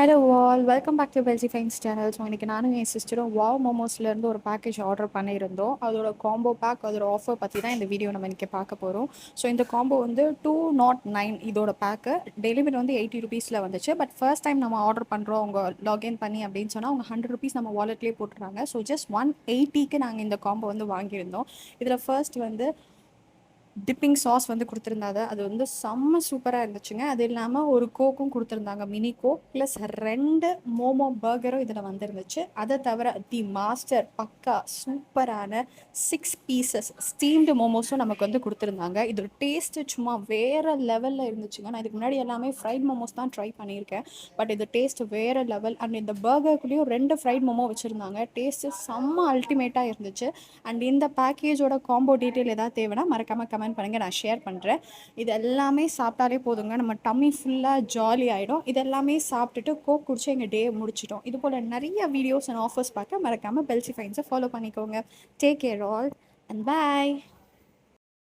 Hello all welcome back to பெல்சி ஃபைன்ஸ் channel. So இன்றைக்கி நானும் என் சிஸ்டரும் வாவ் மோமோஸ்லேருந்து ஒரு பேக்கேஜ் ஆர்டர் பண்ணியிருந்தோம். அதோட காம்போ பேக், அதோட ஆஃபர் பற்றி தான் இந்த வீடியோ நம்ம இன்றைக்கி பார்க்க போகிறோம். ஸோ இந்த காம்போ வந்து 209 இதோட பேக்கு. டெலிவரி வந்து 80 ருபீஸில் வந்துச்சு. பட் ஃபர்ஸ்ட் டைம் நம்ம ஆர்டர் பண்ணுறோம் அவங்க லாகின் பண்ணி அப்படின்னு சொன்னால் அவங்க 100 ருபீஸ் நம்ம வாலெட்லேயே போட்டுறாங்க. ஸோ ஜஸ்ட் 180க்கு நாங்கள் இந்த காம்போ வந்து வாங்கியிருந்தோம். இதில் ஃபர்ஸ்ட் வந்து டிப்பிங் சாஸ் வந்து கொடுத்துருந்தாங்க. அது வந்து செம்ம சூப்பராக இருந்துச்சுங்க. அது இல்லாமல் ஒரு கோக்கும் கொடுத்துருந்தாங்க, மினி கோக் ப்ளஸ் 2 மோமோ பர்கரும் இதில் வந்துருந்துச்சு. அதை தவிர தி மாஸ்டர் பக்கா சூப்பரான 6 பீசஸ் ஸ்டீம்டு மோமோஸும் நமக்கு வந்து கொடுத்துருந்தாங்க. இது டேஸ்ட்டு சும்மா வேறு லெவலில் இருந்துச்சுங்க. நான் இதுக்கு முன்னாடி எல்லாமே ஃப்ரைட் மோமோஸ் தான் ட்ரை பண்ணியிருக்கேன். பட் இது டேஸ்ட் வேறு லெவல். அண்ட் இந்த பர்கருக்குள்ளேயும் 2 ஃப்ரைட் மோமோ வச்சுருந்தாங்க. டேஸ்ட்டு செம்ம அல்டிமேட்டாக இருந்துச்சு. அண்ட் இந்த பேக்கேஜோட காம்போ டீட்டெயில் ஏதாவது தேவைன்னா மறக்காமல் கமெண்ட் பண்ணுங்கள், நான் ஷேர் பண்ணுறேன். இது எல்லாமே சாப்பிட்டாலே போதுங்க, நம்ம டம்மி ஃபுல்லாக ஜாலி ஆகிடும். இது எல்லாமே சாப்பிட்டுட்டு கோக் குடிச்சு எங்கள் டே முடிச்சிட்டோம். இது போல் நிறைய வீடியோஸ் அண்ட் ஆஃபர்ஸ் பார்க்க மறக்காமல் பெல்சி ஃபைன்ஸை ஃபாலோ பண்ணிக்கோங்க. Take care all and bye.